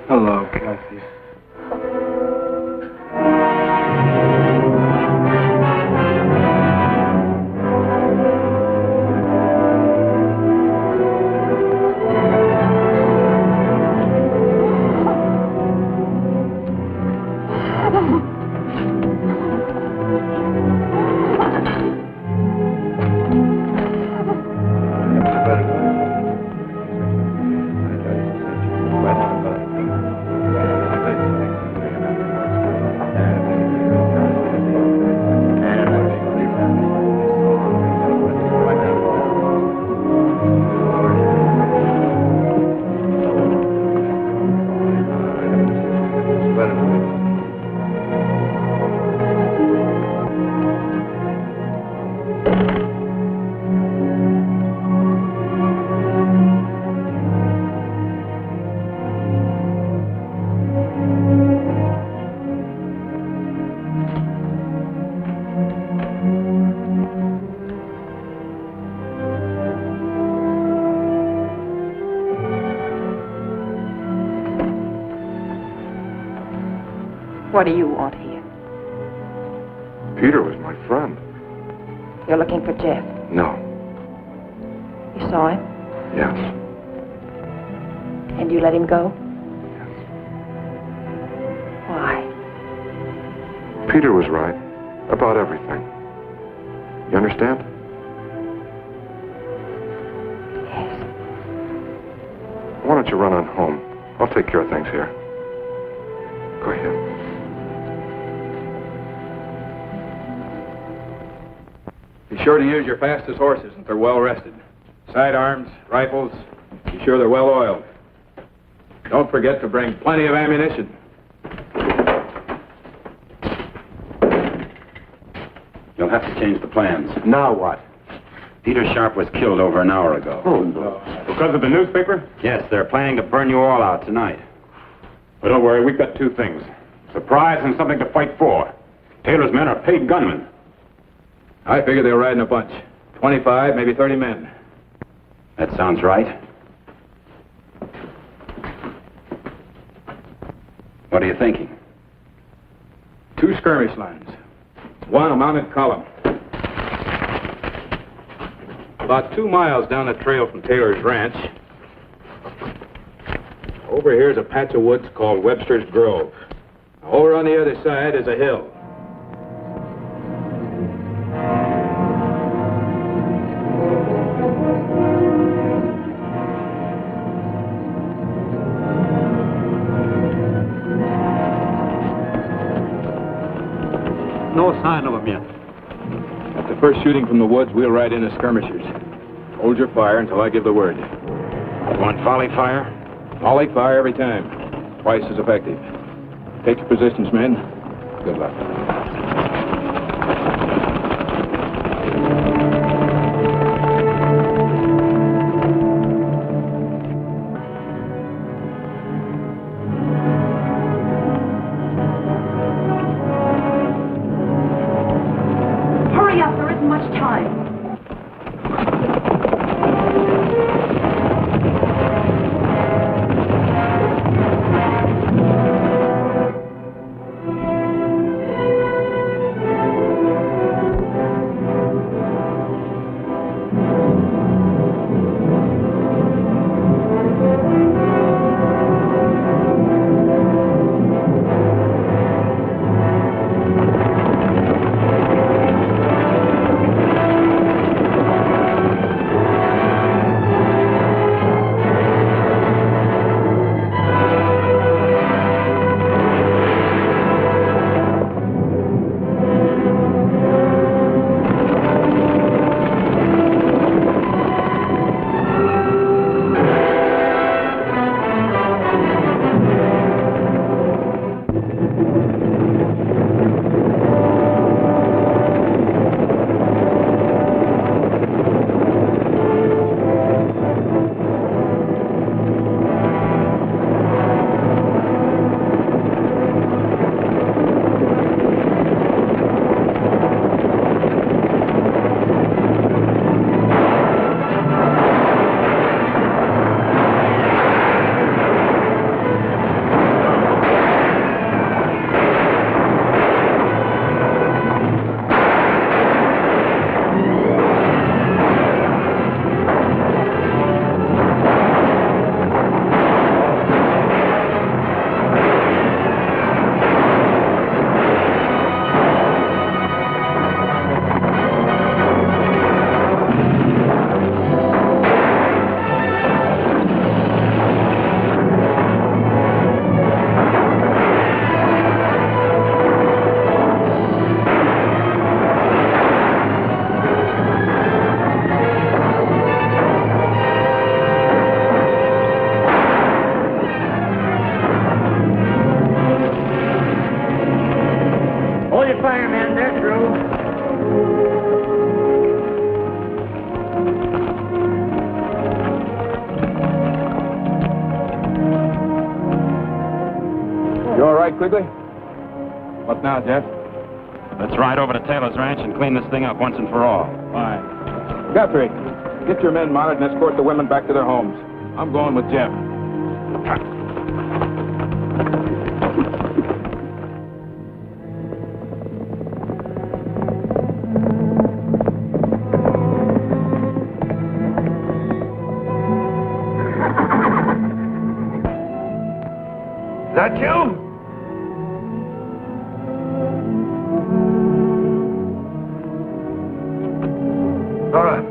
[SPEAKER 13] Hello, Cassie.
[SPEAKER 5] What do you want here?
[SPEAKER 12] Peter was my friend.
[SPEAKER 5] You're looking for Jeff.
[SPEAKER 12] No.
[SPEAKER 5] You saw him?
[SPEAKER 12] Yes.
[SPEAKER 5] And you let him go? Why?
[SPEAKER 12] Peter was right about everything. You understand?
[SPEAKER 5] Yes.
[SPEAKER 12] Why don't you run on home? I'll take care of things here. Go ahead.
[SPEAKER 6] Be sure to use your fastest horses if they're well rested. Sidearms, rifles, be sure they're well oiled. Don't forget to bring plenty of ammunition.
[SPEAKER 1] You'll have to change the plans.
[SPEAKER 2] Now what?
[SPEAKER 1] Peter Sharp was killed over an hour ago.
[SPEAKER 2] Oh, no.
[SPEAKER 7] Because of the newspaper?
[SPEAKER 1] Yes, they're planning to burn you all out tonight.
[SPEAKER 7] But don't worry, we've got two things. Surprise and something to fight for. Taylor's men are paid gunmen.
[SPEAKER 6] I figure they'll ride in a bunch. 25, maybe 30 men.
[SPEAKER 1] That sounds right. What are you thinking?
[SPEAKER 6] 2 skirmish lines. 1 a mounted column. About 2 miles down the trail from Taylor's ranch. Over here's a patch of woods called Webster's Grove. Over on the other side is a hill.
[SPEAKER 13] No sign of them yet.
[SPEAKER 6] At the first shooting from the woods, we'll ride in as skirmishers. Hold your fire until I give the word.
[SPEAKER 1] You want volley fire?
[SPEAKER 6] Volley fire every time. Twice as effective. Take your positions, men. Good luck.
[SPEAKER 9] Hurry up, there isn't much time.
[SPEAKER 6] Quigley? What now, Jeff?
[SPEAKER 1] Let's ride over to Taylor's ranch and clean this thing up once and for all.
[SPEAKER 6] Fine. Guthrie, get your men mounted and escort the women back to their homes. I'm going with Jeff.
[SPEAKER 4] That you? Nora.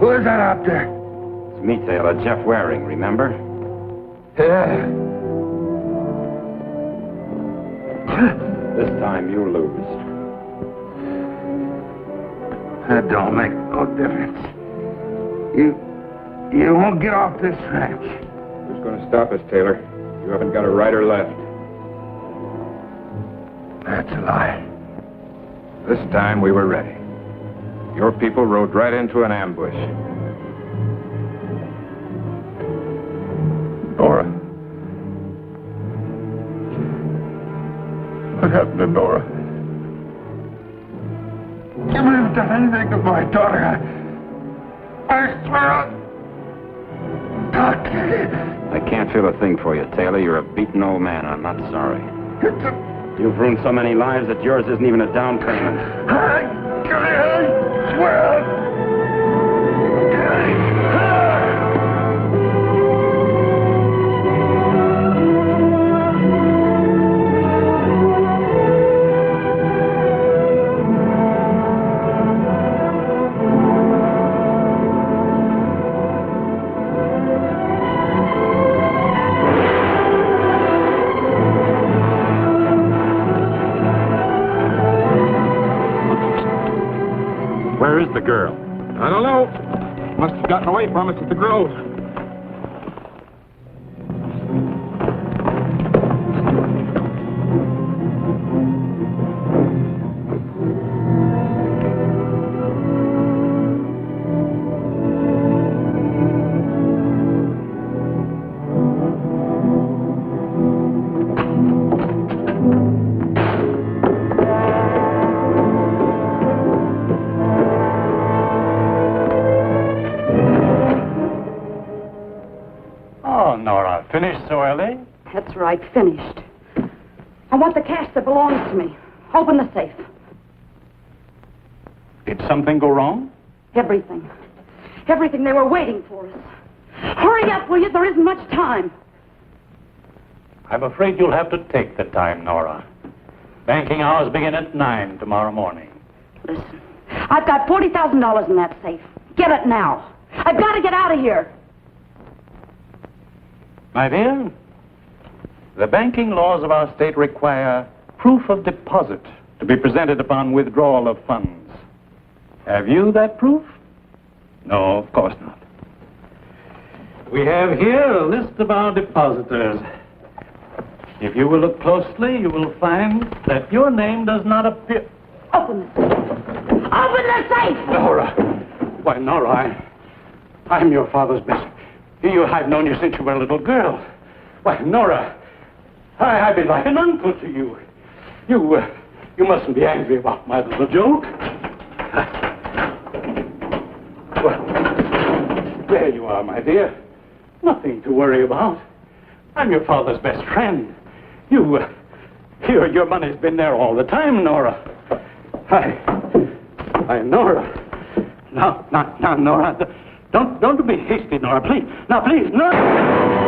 [SPEAKER 4] Who is that out there?
[SPEAKER 1] It's me, Taylor. Jeff Waring, remember?
[SPEAKER 4] Yeah.
[SPEAKER 1] This time you lose.
[SPEAKER 4] That don't make no difference. You won't get off this ranch.
[SPEAKER 6] Who's going to stop us, Taylor? You haven't got a right or left.
[SPEAKER 4] That's a lie.
[SPEAKER 6] This time we were ready. Your people rode right into an ambush.
[SPEAKER 4] Nora. What happened to Nora? You would have done anything to my daughter. I swear
[SPEAKER 1] I can't feel a thing for you, Taylor. You're a beaten old man. I'm not sorry. You've ruined so many lives that yours isn't even a down payment.
[SPEAKER 4] I swear.
[SPEAKER 6] Where is the girl? I don't know. Must have gotten away from us at the Grove.
[SPEAKER 3] Finished so early?
[SPEAKER 9] That's right, finished. I want the cash that belongs to me. Open the safe.
[SPEAKER 3] Did something go wrong?
[SPEAKER 9] Everything. Everything. They were waiting for us. Hurry up, will you? There isn't much time.
[SPEAKER 3] I'm afraid you'll have to take the time, Nora. Banking hours begin at 9 tomorrow morning.
[SPEAKER 9] Listen, I've got $40,000 in that safe. Get it now. I've got to get out of here.
[SPEAKER 3] My dear, the banking laws of our state require proof of deposit to be presented upon withdrawal of funds. Have you that proof? No, of course not. We have here a list of our depositors. If you will look closely, you will find that your name does not appear.
[SPEAKER 9] Open the safe. Open the safe!
[SPEAKER 3] Nora! Why, Nora, I'm your father's best. I've known you since you were a little girl. Why, Nora, I've been like an uncle to you. You mustn't be angry about my little joke. Well, there you are, my dear. Nothing to worry about. I'm your father's best friend. Your money's been there all the time, Nora. Nora. Now, Nora. Don't be hasty, Nora, please. Now, please, Nora!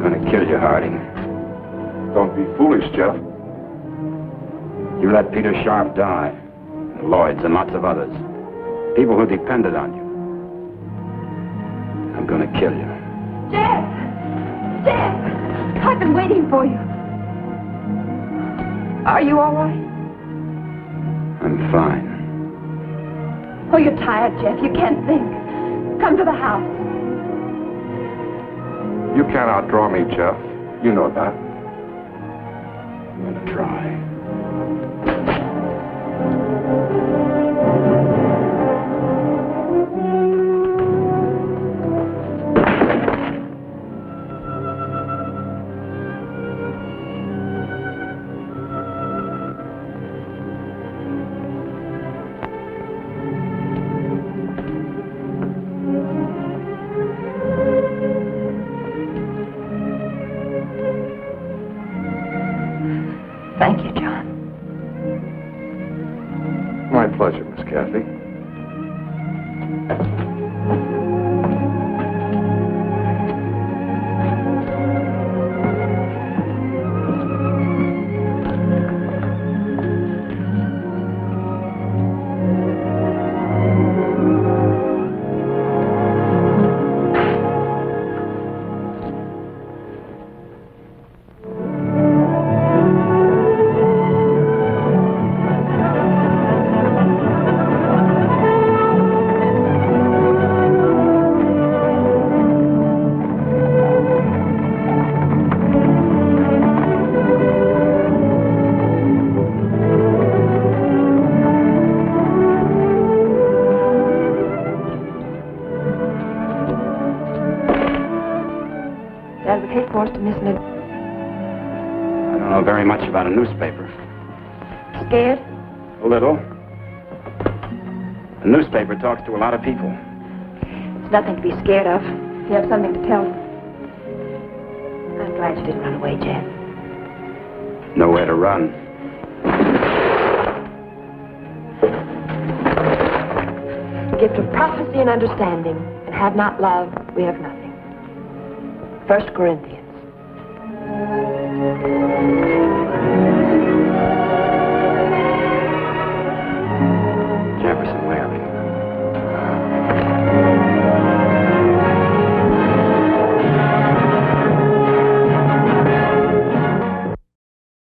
[SPEAKER 1] going to kill you, Harding.
[SPEAKER 12] Don't be foolish, Jeff.
[SPEAKER 1] You let Peter Sharp die, and Lloyd's and lots of others. People who depended on you. I'm going to kill you.
[SPEAKER 5] Jeff! Jeff! I've been waiting for you. Are you all right?
[SPEAKER 1] I'm fine.
[SPEAKER 5] Oh, you're tired, Jeff. You can't think. Come to the house.
[SPEAKER 12] You can't outdraw me, Jeff. You know that.
[SPEAKER 1] I'm going to try.
[SPEAKER 5] Thank you, John.
[SPEAKER 12] My pleasure, Miss Kathy.
[SPEAKER 5] Dad would hate for us to miss it.
[SPEAKER 1] I don't know very much about a newspaper.
[SPEAKER 5] Scared?
[SPEAKER 1] A little. A newspaper talks to a lot of people.
[SPEAKER 5] It's nothing to be scared of. You have something to tell them. I'm glad you didn't run away, Jeff.
[SPEAKER 1] Nowhere to run.
[SPEAKER 5] The gift of prophecy and understanding, and have not love, we have nothing. 1 Corinthians.